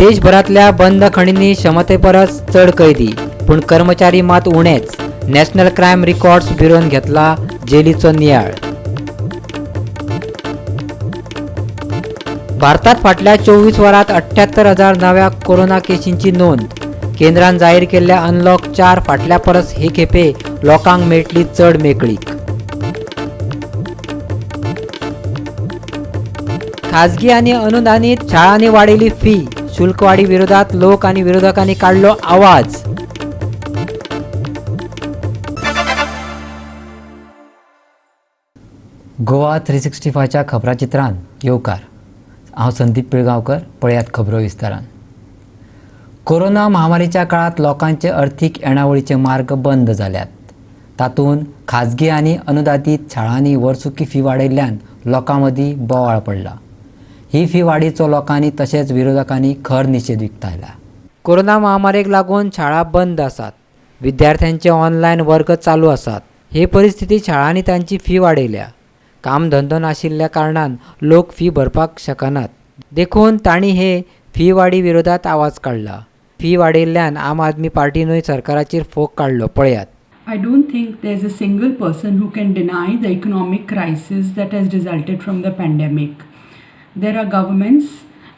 देशभरातल्या बंद खणींनी क्षमतेपरस चढ कैदी, पण कर्मचारी मात उणेच. नॅशनल क्रायम रिकॉर्ड्स ब्युरोन घेतला जेलीचो नियाळ. भारतात फाटल्या 24 वरांत 78,000 नव्या कोरोना केसींची नोंद. केंद्रान जाहीर केल्ल्या अनलॉक 4 फाटल्या परस हे खेपे लोकांक मेळटली चढ मेकळीक. खाजगी आणि अनुदानित शाळांनी वाडयली फी. शुल्कवाढी विरोधात लोक आणि विरोधकांनी काढलो आवाज. गोवा 365च्या खबराचित्रान येवकार. हांव संदीप पिळगांवकर. पळयात खबरो विस्तारान. कोरोना महामारीच्या काळात लोकांचे अर्थीक येणावळीचे मार्ग बंद जाल्यात. तातूंत खाजगी आणि अनुदानित शाळांनी वर्सुकी फी वाडयिल्ल्यान लोकां मदीं बोवाळ पडला. ही फी वाडीचो लोकांनी तशेंच विरोधकांनी खर निशेध विकतायला. कोरोना महामारीक लागून शाळा बंद आसात. विद्यार्थ्यांचे ऑनलायन वर्ग चालू आसात. हे परिस्थितीत शाळांनी तांची फी वाडयल्या. काम धंदो नाशिल्ल्या कारणान लोक फी भरपाक शकनात. देखून तांणी हे फी वाडी विरोधात आवाज काढला. फी वाडयिल्ल्यान आम आदमी पार्टीनूय सरकाराचेर फोग काढलो. पळयात. I don't think there's a single person who can deny the economic crisis that has resulted from the pandemic. There are governments,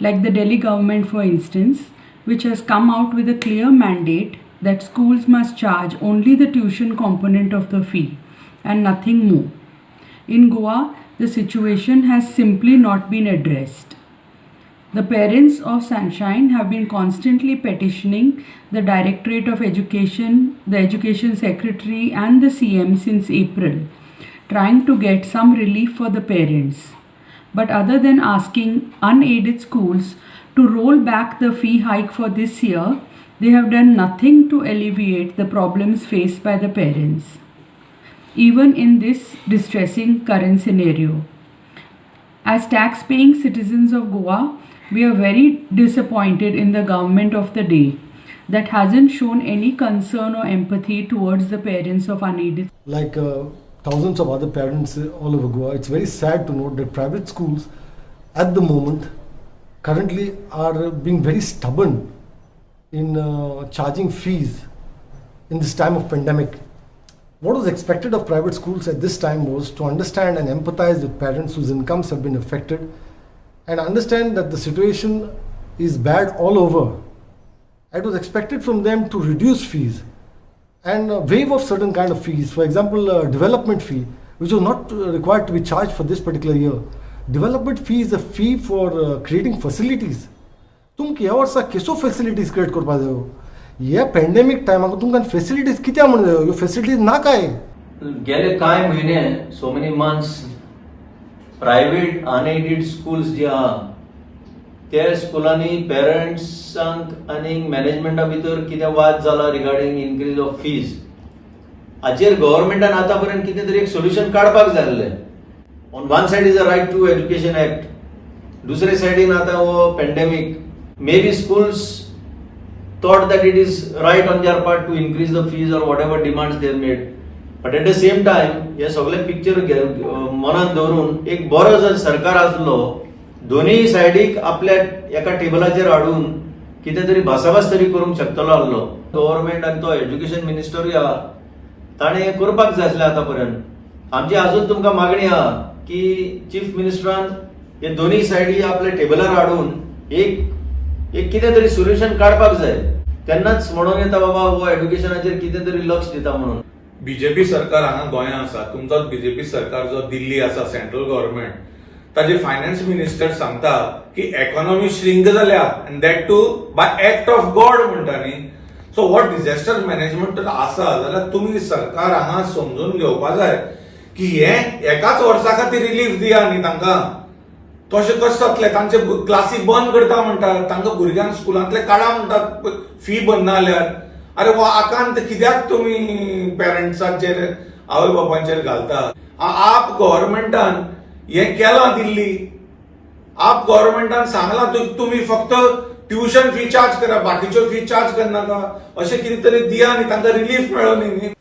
like the Delhi government for instance, which has come out with a clear mandate that schools must charge only the tuition component of the fee and nothing more. In Goa, the situation has simply not been addressed. The parents of Sunshine have been constantly petitioning the Directorate of Education, the Education Secretary and the CM since April, trying to get some relief for the parents. But other than asking unaided schools to roll back the fee hike for this year, they have done nothing to alleviate the problems faced by the parents, even in this distressing current scenario. As tax-paying citizens of Goa, we are very disappointed in the government of the day that hasn't shown any concern or empathy towards the parents of unaided. Like thousands of other parents all over Goa, it's very sad to note that private schools at the moment currently are being very stubborn in charging fees in this time of pandemic. What was expected of private schools at this time was to understand and empathize with parents whose incomes have been affected and understand that the situation is bad all over. It was expected from them to reduce fees and waive off certain kind of fees. For example, development fee, which was not required to be charged for this particular year. Development fee is a fee for creating facilities. तुमक ह्या वर्सा केसो facilities create करपा जायो. ह्या pandemic टायमाक तुमकां facilities कित्या म्हणून जायो? ह्यो फॅसिलिटीज ना काय. गेले कांय म्हयने, so many months, private unaided schools जे आहा त्या स्कुलांनी पेरंट्सांक आनी मॅनेजमेंटा भितर कितें वाद जाला रिगार्डिंग इनक्रीज ऑफ फीज, हाचेर गव्हर्मेंटान आतां पर्यंत कितें तरी एक सोल्युशन काडपाक जाय आसलें. On one side is a right to education act, दुसरे सायडीन आतां हो pandemic. May be schools thought that it is right on their part to increase the fees or whatever demands they have made. But at the same time, हे सगळे picture मनात दवरून एक बरो जर सरकार आसलो, दोनूय सायडीक आपल्या एका टेबलाचेर हाडून कितें तरी भासाभास तरी करूंक शकतलो आसलो. गव्हर्मेंट आनी तो एज्युकेशन मिनिस्टरूय आहा, ताणें हें करपाक जाय आसलें आतां पर्यंत. आमची अजून तुमकां मागणी आहा की चीफ मिनिस्टरान हे दोनूय सायडी आपल्या टेबलार हाडून एक कितें तरी सोल्युशन काडपाक जाय. तेन्नाच म्हणून येता बाबा हो एज्युकेशनाचेर कितें तरी लक्ष दिता म्हणून. बीजेपी सरकार हांगा गोंयांत आसा. तुमचो बीजेपी सरकार जो दिल्ली आसा, सेंट्रल गव्हर्मेंट, ताजे फायनान्स मिनिस्टर सांगता की इकॉनॉमी श्रिंक जाल्या and that too by act of God म्हणटा न्ही. सो हो डिझास्टर मॅनेजमेंट आसा जाल्यार तुमी सरकार हांगा समजून घेवपा जाय की हें एकाच वर्सा खातीर रिलीफ दिया न्ही तांकां. तशें कशें जातलें? तांचे क्लासी बंद करता म्हणटात, तांकां भुरग्यांक स्कुलांतले काडा म्हणटात फी बंद ना जाल्यार. अरे वो आकांत कित्याक तुमी पेरंट्सांचेर, आवय बापांचेर घालता? आप गव्हर्मेंटान हें केलां दिल्ली. आप गव्हर्मेंटान सांगलां तुमी फक्त ट्युशन फी चार्ज करा, बाकीच्यो फी चार्ज करनाका, अशें कितें तरी दिया न्ही, तांकां रिलीफ मेळो न्ही.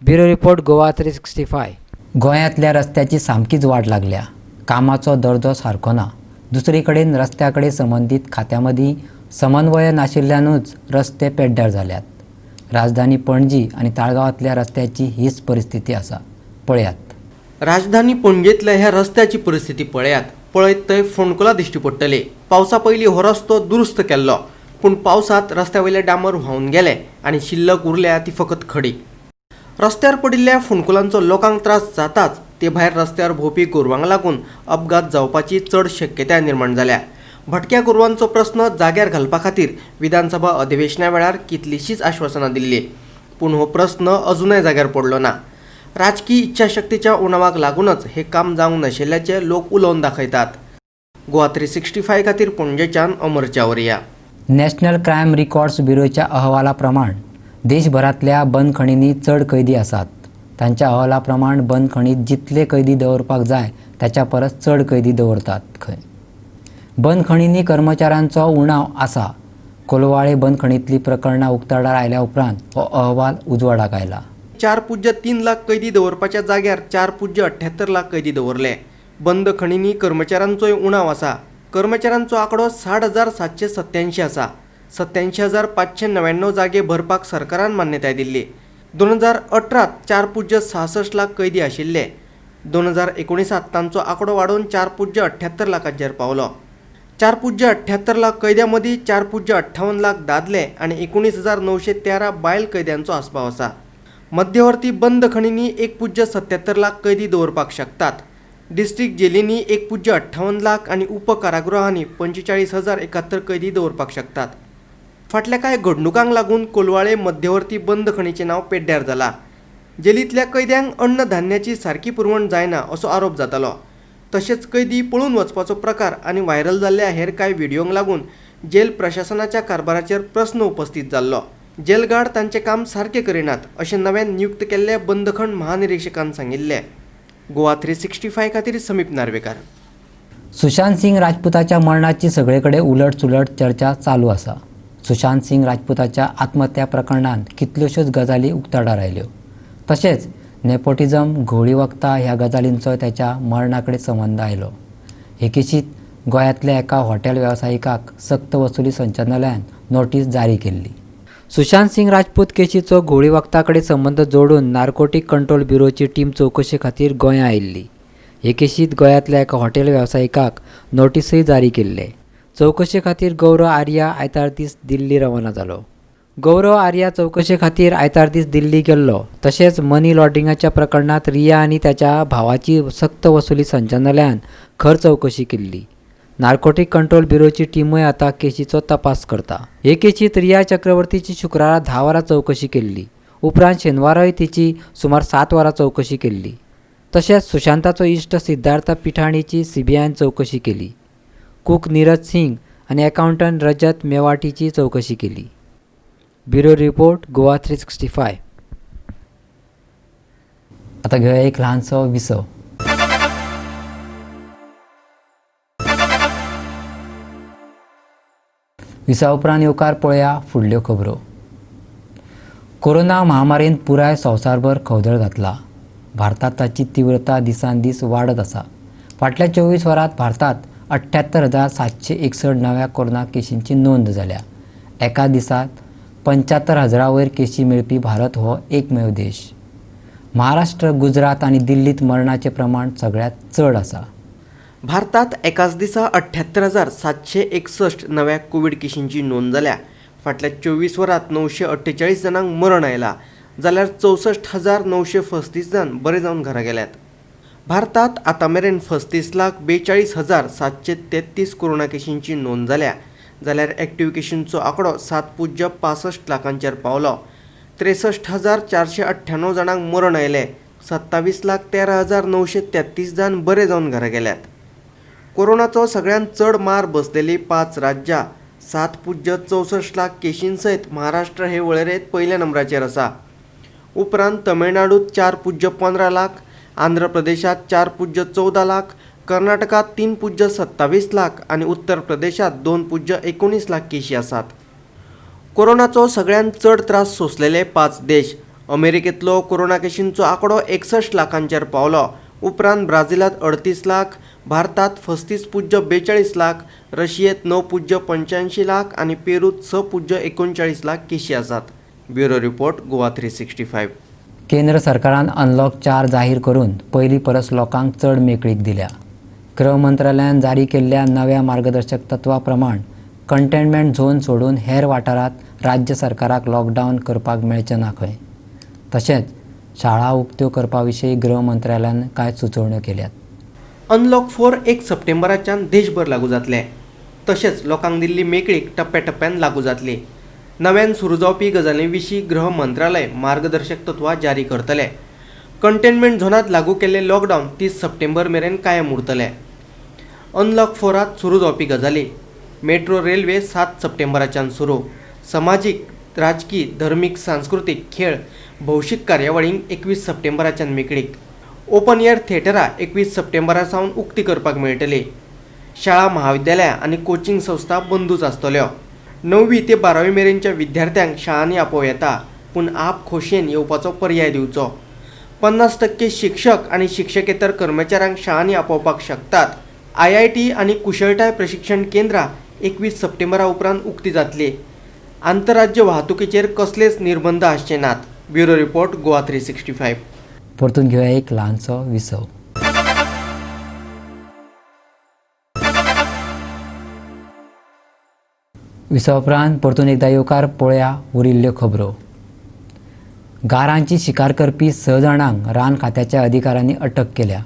Bureau report Goa 365. गोंयांतल्या रस्त्याची सामकीच वाट लागल्या. कामाचो दर्जो सारको ना. दुसरे कडेन रस्त्याकडे संबंधित खात्यां मदीं समन्वय नाशिल्ल्यानूच रस्ते पेड्ड्यार जाल्यात। राजधानी पणजी आणि ताळगांवांतल्या रस्त्याची हीच परिस्थिती आसा। पळयात। राजधानी पणजेंतल्या ह्या रस्त्याची परिस्थिती पळयात। पळयत थंय फोंडकुलां दिश्टी पडटली। पावसा पयलीं हो रस्तो दुरुस्त केल्लो, पूण पावसांत रस्त्या वयले डांबर व्हांवन गेले आनी शिल्लक उरल्या ती फकत खडी। रस्त्यार पडिल्ल्या फोंडकुलांचो लोकांक त्रास जाताच, ते भायर रस्त्यार भोंवपी गोरवांक लागून अपघात जावपाची चड शक्यताय निर्माण जाल्या। भटक्या गोरवांचो प्रस्न जाग्यार घालपा खातीर विधानसभा अधिवेशना वेळार कितलींशींच आश्वासनां दिल्ली, पूण हो प्रस्न अजूनय जाग्यार पडलो ना। राजकीय इच्छाशक्तीच्या उणावाक लागूनच हे काम जावंक नाशिल्ल्याचे लोक उलोवन दाखयतात। गोवा 365 खातीर पणजेच्यान अमर चावरिया। नॅशनल क्रायम रिकॉर्ड्स ब्युरोच्या अहवाला प्रमाण देशभरातल्या बंद खणींनी चड कैदी आसात। तांच्या अहवाला प्रमाण बंद खणींत जितले कैदी दवरपाक जाय ताच्या परस चड कैदी दवरतात खंय। बंद खणींनी कर्मचाऱ्यांचो उणाव आसा। कोलवाळे बंद खणींतली प्रकरणां उक्ताडार आयल्या उपरांत हो अहवाल उजवाडाक आयला। 4.3 लाख कैदी दवरपाच्या जाग्यार 4.78 लाख कैदी दवरले। बंद खणींनी कर्मचाऱ्यांचोय उणाव आसा। कर्मचाऱ्यांचो आंकडो 60,787 आसा। 87,599 जागे भरपाक सरकारान मान्यताय दिल्ली। 2018 4.66 लाख कैदी आशिल्ले। 2019 तांचो आंकडो वाडून 4.78 लाखांचेर पावलो। 4.78 लाख कैद्यां मदीं 4.58 लाख दादले आनी 19,913 बायल कैद्यांचो आस्पाव आसा। मध्यवर्ती बंद खणींनी 1.77 लाख कैदी दवरपाक शकतात। डिस्ट्रिक्ट जेलींनी 1.58 लाख आनी उपकारागृहांनी 45,071 कैदी दवरपाक शकतात। फाटल्या कांय घडणुकांक लागून कोलवाळे मध्यवर्ती बंद खणीचें नांव पेड्ड्यार जालां। जेलींतल्या कैद्यांक अन्न धान्याची सारकी पुरवण जायना असो आरोप जातालो। तशेंच कैदी पळून वचपाचो प्रकार आनी व्हायरल जाल्ल्या हेर कांय व्हिडिओंक लागून जेल प्रशासनाच्या कारभाराचेर प्रस्न उपस्थित जाल्लो। जेल गार्ड तांचें काम सारकें करिनात अशें नव्यान नियुक्त केल्ल्या बंदखण महानिरीक्षकान सांगिल्लें। गोवा 365 खातीर समीप नार्वेकार। सुशांत सिंग राजपूताच्या मरणाची सगळेकडे उलट सुलट चर्चा चालू आसा। सुशांत सिंग राजपूताच्या आत्महत्या प्रकरणांत कितल्योश्योच गजाली उक्ताडार आयल्यो। तशेंच नेपोटिझम, घोळी वखदां ह्या गजालींचो त्याच्या मरणाकडे संबंध आयलो। हे केशींत गोंयांतल्या एका हॉटेल वेवसायिकाक सक्त वसुली संचालनालयान नोटीस जारी केल्ली। सुशांत सिंग राजपूत केशीचो घोळी वखदां संबंध जोडून नार्कोटीक कंट्रोल ब्युरोची टीम चवकशे खातीर गोंयां आयिल्ली। हे केशींत गोंयांतल्या एका हॉटेल वेवसायिकाक नोटीसय जारी केल्ले। चवकशे खातीर गौरव आर्या आयतार दीस दिल्ली रवाना जालो। गौरव आर्या चवकशे खातीर आयतार दीस दिल्ली गेल्लो। तशेंच मनी लॉन्ड्रिंगाच्या प्रकरणांत रिया आनी त्याच्या भावाची सक्त वसुली संचालनालयान खर चवकशी केल्ली। नार्कोटीक कंट्रोल ब्युरोची टीमय आतां केशीचो तपास करता। हे केशींत रिया चक्रवर्तीची शुक्रारा 10 वरां चवकशी केल्ली। उपरांत शेनवाराय तिची सुमार 7 वरां चवकशी केल्ली। तशेंच सुशांताचो इश्ट सिद्धार्थ पिठाणीची सीबीआयन चवकशी केली। कूक नीरज सिंग आनी एकावंटंट रजत मेवाटीची चवकशी केली। Bureau report Goa 365। आता घेऊया एक ल्हानसो विसव। विसा उपरांत येवकार पळया फुडल्यो खबरो। कोरोना महामारीन पुराय संवसारभर खवदळ घातला। भारतात ताची तीव्रता दिसान दीस वाडत आसा। फाटल्या 24 वरांत भारतात 78,761 नव्या कोरोना केशींची नोंद जाल्या। एका दिसात 75,000 वयर केशी मेळपी भारत हो एकमेव देश। महाराष्ट्र, गुजरात आनी दिल्लीत मरणाचें प्रमाण सगळ्यांत चड आसा। भारतात एकाच दिसा 78,761 नव्या कोविड केशींची नोंद जाल्या। फाटल्या 24 वरांत 948 जणांक मरण आयला, जाल्यार 64,935 जण बरे जावन घरा गेल्यात। भारतात आतामेरेन 35,42,733 कोरोना केशींची नोंद जाल्या, जाल्यार एक्टिव्ह केशींचो आंकडो 7.65 लाखांचेर पावलो। 63,498 जणांक मरण आयले, 27,13,933 जण बरे जावन घरा गेल्यात। कोरोनाचो सगळ्यांत चड मार बसलेली 5 राज्यां 7.64 लाख केशीं सयत महाराष्ट्र हे वळेरेंत पयल्या नंबराचेर आसा। उपरांत तमिळनाडूत 4.15 लाख, आंध्र प्रदेशात 4.14 लाख, कर्नाटकात 3.27 लाख आणि उत्तर प्रदेशात 2.19 लाख केशी आसात। कोरोनाचो सगळ्यांत चड त्रास सोंसलेले 5 देश। अमेरिकेंतलो कोरोना केशींचो आंकडो 61 लाखांचेर पावलो। उपरांत ब्राझीलात 38 लाख, भारतात 35.42 लाख, रशियेत 9.85 लाख आणि पेरूत 6.39 लाख केशी आसात. Bureau report Goa 365. केंद्र सरकारान अनलॉक 4 जाहीर करून पयली परस लोकांक चड मेकळीक दिल्या. गृह मंत्रालयान जारी केल्ल्या नव्या मार्गदर्शक तत्वा प्रमाण कंटेनमेंट झोन सोडून हेर वाठारांत राज्य सरकाराक लॉकडावन करपाक मेळचें ना खंय. तशेंच शाळा उक्त्यो करपा विशीं गृह मंत्रालयान कांय सुचोवण्यो केल्यात. अनलॉक 4 1 सप्टेंबराच्यान देशभर लागू जातले. तशेंच लोकांक दिल्ली मेकळीक टप्प्याटप्प्यान लागू जातली. नव्यान सुरू जावपी गजालीं विशीं गृह मंत्रालय मार्गदर्शक तत्वां जारी करतले. कंटेनमेंट झोनांत लागू केल्लें लॉकडावन 30 सप्टेंबर मेरेन कायम उरतलें. अनलॉक 4 सुरू जावपी गजाली: मेट्रो रेल्वे 7 सप्टेंबराच्यान सुरू. समाजीक, राजकी, धर्मीक, सांस्कृतीक, खेळ, भौशीक कार्यावळींक 21 सप्टेंबराच्यान मेकळीक. ओपन एअर थिएटरां 21 सप्टेंबरा सावन उक्ती करपाक मेळटली. शाळा, महाविद्यालयां आनी कोचिंग संस्था बंदूच आसतल्यो. 9वी ते 12वी मेरेनच्या विद्यार्थ्यांक शाळांनी आपोव येता, पूण आप खोशयेन येवपाचो पर्याय दिवचो. 50% शिक्षक आनी शिक्षकेतर कर्मचाऱ्यांक शाळांनी आपोवपाक शकतात. IIT आनी कुशळटाय प्रशिक्षण केंद्रां 21 सप्टेंबरा उपरांत उक्ती जातली. आंतरराज्य वाहतुकीचेर कसलेच निर्बंध आसचे नात. Bureau report Goa 365. परतून घेवया एक ल्हानसो विसव. विसव उपरांत परतून एकदा येवकार पळोवया उरिल्ल्यो खबरो. गारांची शिकार करपी 6 जाणांक रान खात्याच्या अधिकाऱ्यांनी अटक केल्या.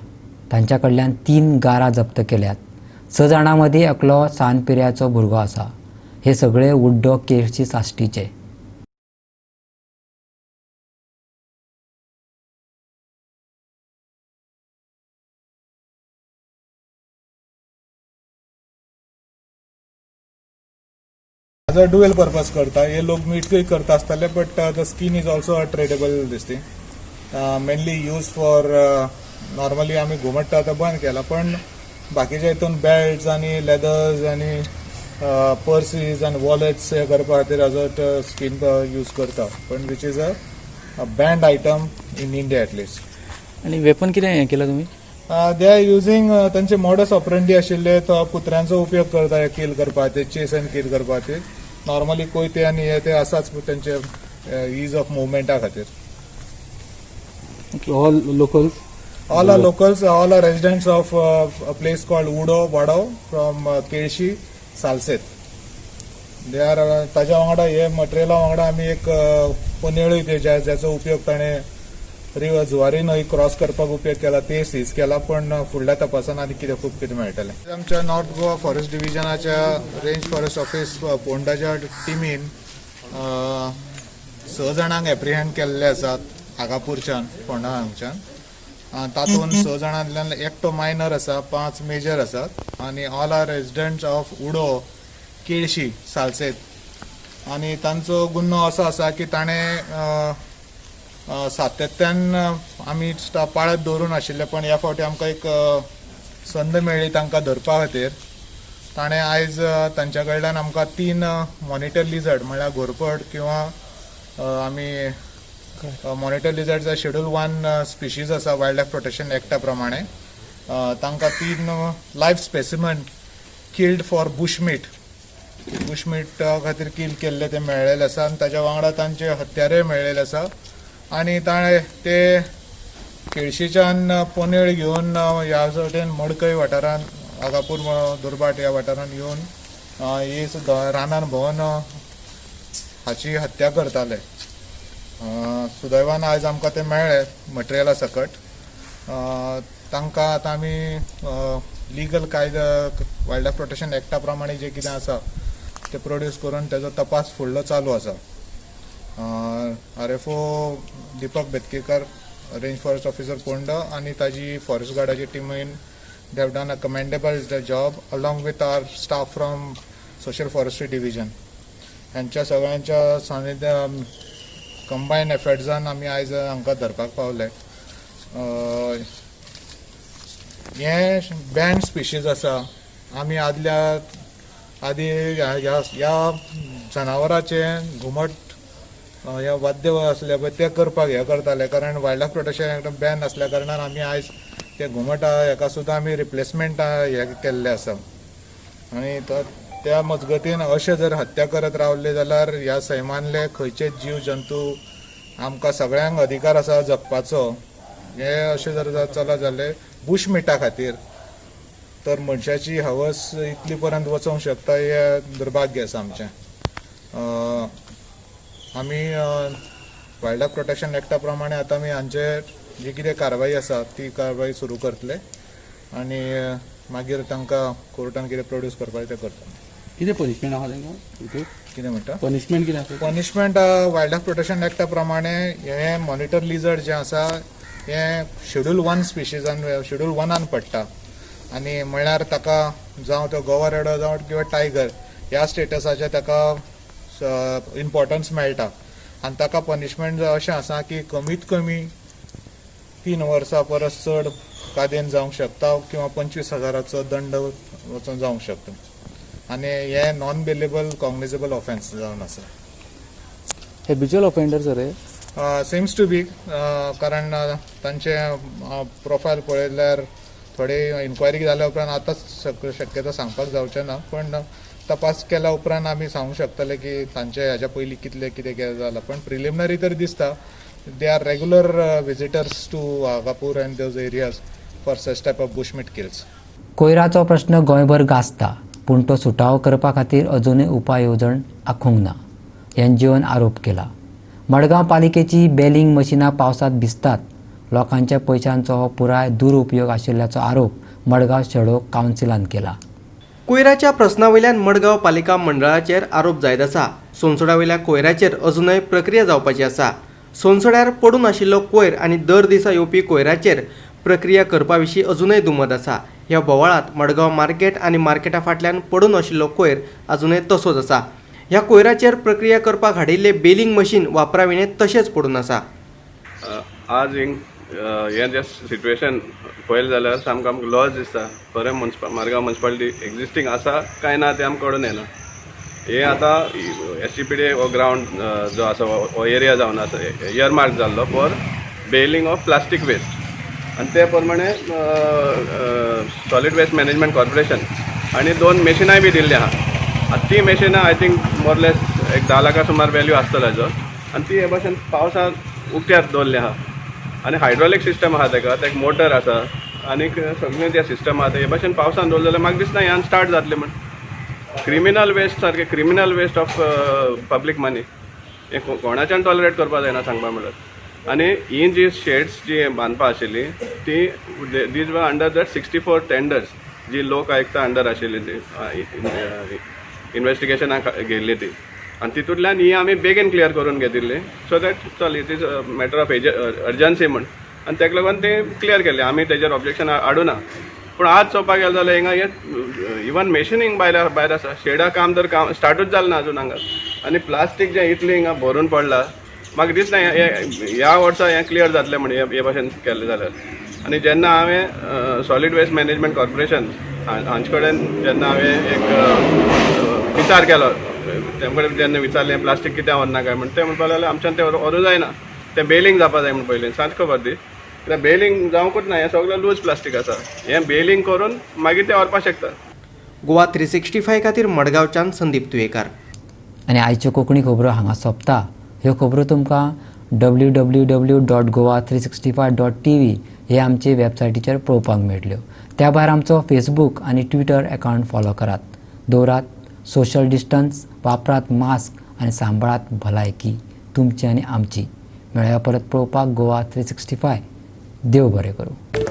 तांच्या कडल्यान 3 गारां जप्त केल्यात. 6 जाणां मदीं एकलो सानपिऱ्याचो भुरगो आसा. हे सगळे उड्डो केळशी साश्टीचे. एज अ डुअल पर्पज करता. हे लोक मीठ करता आसतले, but the skin is also a tradable this thing. Mainly use for normally आमी घुमट्टा आतां बंद केला, पण बाकीच्या हितून बेल्ट्स आनी लेदर्स आनी पर्सीज आनी वॉलेट्स हे करपा खातीर एज अ स्कीन यूज करता, पण which is a band item in India at least. आणि वेपन कितें हें केलं तुमी? दे आर युजींग तांचे मॉडस ऑपरेंडी आशिल्ले, तो कुत्र्यांचो उपयोग करता किल करपा खातीर, चेस एंड किल करपा खातीर. नॉर्मली कोयते आनी हे ते आसाच तेंचे इज ऑफ मुवमेंटा खातीर. All locals? All are locals, all are residents of a place called Udo Vado from Kelshi, Salset. They are ताज्या वांगडा हे मटेरियला वांगडा आमी एक पोनेळी ते ज्याचो उपयोग ताणें जुवारी न्हंय क्रॉस करपाक उपयोग केला ते सीज केला, पण फुडल्या तपासान आनी कितें खूब कितें मेळटलें. आमच्या नॉर्थ गोवा फॉरेस्ट डिव्हिजनाच्या रेंज फॉरेस्ट ऑफिस पोंडाच्या टिमीन 6 जाणांक एप्रिहेंड केल्ले आसात आगापूरच्यान, फोंडा हांगच्यान. तातूंत 6 जाणांतल्यान एकटो मायनर आसा, 5 मेजर आसात आनी all are residents of Udo, Kelshi, Salcete. आनी तांचो गुन्हो असो आसा की ताणें सातत्यान आमी पाळत दवरून आशिल्ले, पण ह्या फावटी आमकां एक संद मेळ्ळी तांकां धरपा खातीर. ताणें आयज तांच्या कडल्यान आमकां 3 मॉनिटर लिझर्ड म्हळ्यार घोरपड किंवा आमी मॉनिटर लिझर्ड्स शेड्यूल 1 स्पिशीज आसा वायल्ड लायफ प्रोटेक्शन एक्टा प्रमाणे. तांकां 3 life specimen killed for bushmeat खातीर किल केल्ले ते मेळ्ळेले आसा, आनी ताच्या वांगडा तांचे हत्यारय मेळ्ळेले आसा. आनी ताणें ते केळशीच्यान पोनेळ घेवन ह्या सावटेन मडकय वाठारांत आगापूर दुर्बाट ह्या वाठारांत येवन ही रानान भोंवन हाची हत्या करताले. सुदैवान आयज आमकां ते मेळ्ळे मटेरियला सकट. तांकां आतां आमी लिगल कायदा वायल्ड लायफ प्रोटेक्शन एक्टा प्रमाणे जे कितें आसा ते प्रोड्यूस करून तेजो तपास फुडलो चालू आसा. RFO Deepak Betkekar, range forest officer Ponda, आनी ताजी फॉरेस्ट गार्डाची टिमीन they have done a commendable job along with our staff from social forestry division. हांच्या सगळ्यांच्या सानिध्या कंबायन एफर्ट्सान आमी आयज हांकां धरपाक पावले. हे बँड स्पिशीज आसा. आमी आदी ह्या जनावरांचे घुमट हे वाद्य आसले पळय ते करपाक हे करताले, कारण वायल्ड लायफ प्रोटेक्शन एकदम बॅन आसल्या कारणान आमी आयज ते घुमट हेका सुद्दां आमी रिप्लेसमेंट हे केल्ले आसा आनी त्या मजगतीन अशें जर हत्या करत रावले जाल्यार ह्या सैमानले खंयचे जीव जंतू आमकां सगळ्यांक अधिकार आसा जगपाचो हे अशें जर चलत जाल्यार बुश मिटा खातीर तर मनशाची हवस इतली पर्यंत वचोंक शकता हे दुर्भाग्य आसा आमचें. आमी वायल्ड लायफ प्रोटेक्शन एक्टा प्रमाणे आतां आमी हांचेर जी कितें कारवाई आसा ती कारवाई सुरू करतले आनी मागीर तांकां कोर्टान कितें प्रोड्यूस करपाचें तें करतले. कितें पनिशमेंट आहा तांकां हितून? कितें म्हणटा पनिशमेंट कितें आसा? पनिशमेंट वायल्ड लायफ प्रोटेक्शन एक्टा प्रमाणे हे मॉनिटर लिझर्ड जे आसा हे शेड्यूल 1 स्पिशीजान शेड्यूल 1 पडटा आनी म्हणल्यार ताका जावं तो गोवर रेडो जावं किंवा टायगर ह्या स्टेटसाचे ताका इम्पॉर्टन्स मेळटा आनी ताका पनिशमेंट अशें आसा की कमीत कमी 3 वर्सां परस चड कादेन जावंक शकता किंवा 25,000 दंड वचून जावंक शकता आनी हे नॉन बेलेबल कॉग्निजेबल ऑफेन्स जावन आसा. हॅबिच्युअल ऑफेंडर सर हे? सेम्स टू बी कारण तांचे प्रोफायल पळयल्यार थोडी इन्क्वायरी जाल्या उपरांत आतांच शक्यता सांगपाक जावचें ना पण तपास केल्या उपरांत आमी सांगूंक शकतले की तांचे हाच्या पयलीं कितें जालां पण प्रिलिमिनरी तर दिसता they are regular visitors to Wagapur and those areas for such type of bushmeat kills. कोयराचो प्रश्न गोंयभर गाजता पूण तो सुटावो करपा खातीर अजूनय उपाय येवजण आखूंक ना एनजीओन आरोप केला. मडगांव पालिकेची बेलिंग मशिनां पावसात भिजतात. लोकांच्या पयशांचो हो पुराय दुरुपयोग आशिल्ल्याचो आरोप मडगांव शॅडो कावन्सिलान केला. कोयराच्या प्रस्नावयल्यान मडगांव पालिका मंडळाचेर आरोप जायत आसा. सोनसोड्या कोयराचेर अजूनय प्रक्रिया जावपाची आसा. सोनसोड्यार पडून आशिल्लो कोयर आनी दर दिसा येवपी कोयराचेर प्रक्रिया करपा विशीं अजूनय दुमत आसा. ह्या बोवाळांत मडगांव मार्केट आनी मार्केटा फाटल्यान पडून आशिल्लो कोयर अजूनय तसोच आसा. ह्या कोयराचेर प्रक्रिया करपाक हाडिल्ले बेलिंग मशीन वापराविणे तशेंच पडून आसा. आज हें जें सिट्युएशन पळयलें जाल्यार सामको आमकां लॉस दिसता. बरें मडगांव म्युनिसिपालिटी एक्जिस्टींग आसा काय ना तें आमकां कळून येना. हे आतां एससीपीडी हो ग्रावंड जो आसा हो एरिया जावन आसा इयरमार्क जाल्लो फॉर बेलिंग ऑफ प्लास्टीक वेस्ट आनी ते प्रमाणे सॉलीड वेस्ट मॅनेजमेंट कॉर्पोरेशन आनी 2 मशिनाय बी दिल्ली आहा. ती मशिनां आय थिंक मोरलेस एक 10 लाखा सुमार वॅल्यू आसतलो हेजो आनी ती हे भाशेन पावसांत उक्त्यार दवरली आहा आनी हायड्रॉलीक सिस्टम आहा ताका एक मोटर आसा आनी सगळें त्या सिस्टम आहा हे भाशेन पावसान दवरलें जाल्यार म्हाका दिसना ह्यान स्टार्ट जातलें म्हण. क्रिमिनल वेस्ट सारकें क्रिमिनल वेस्ट ऑफ पब्लीक मनी हें कोणाच्यान टॉलरेट करपा जायना सांगपा म्हणल्यार. आनी ही जी शेड्स जी बांदपा आशिल्ली ती these were under that 64 tenders जी लोक आयुक्ता अंडर आशिल्ली ती इन्वेस्टिगेशनाक गेल्ली ती आनी तितूंतल्यान ही आमी बेगीन क्लियर करून घेतिल्ली सो दॅट चल it is matter of urgency म्हण आनी ताका लागून ती क्लियर केल्ली. आमी तेजेर ऑब्जेक्शन हाडूना पूण आज चोवपाक गेलो जाल्यार हिंगा हे इवन मेशिनींग भायर आसा. शेडा काम स्टार्टूच जालें ना अजून हांगा आनी प्लास्टीक जें इतलें हिंगा भरून पडलां म्हाका दिसना ह्या वर्सा हें क्लियर जातलें म्हण हे भाशेन केलें जाल्यार. आनी जेन्ना हांवें सॉलीड वेस्ट मॅनेजमेंट कॉर्पोरेशन हांचे कडेन जेन्ना हांवें एक विचार केलो तेम कडेन जेन्ना विचारलें प्लास्टीक कित्याक व्हरना काय म्हण ते म्हणपाक लागले आमच्यान तें व्हरूं जायना तें बेलिंग जावपा जाय म्हण पयलीं सांज खबर दी कित्याक बेलिंग जावंकूच ना हें सगळें लूज प्लास्टीक आसा. हें बेलिंग करून मागीर तें व्हरपाक शकता. गोवा 365 खातीर मडगांवच्यान संदीप तुयेकार. आनी आयच्यो कोंकणी खबरो हांगा सोंपता. ह्यो खबरो तुमकां www.goa365.tv हे आमचे वेबसायटीचेर पळोवपाक मेळटल्यो. त्या भायर आमचो फेसबूक आनी ट्विटर अकावंट फॉलो करात. दवरात सोशल डिस्टन्स, वापरात मास्क आनी सांबाळात भलायकी तुमची आनी आमची. मेळया परत पळोवपाक गोवा 365. देव बरें करूं.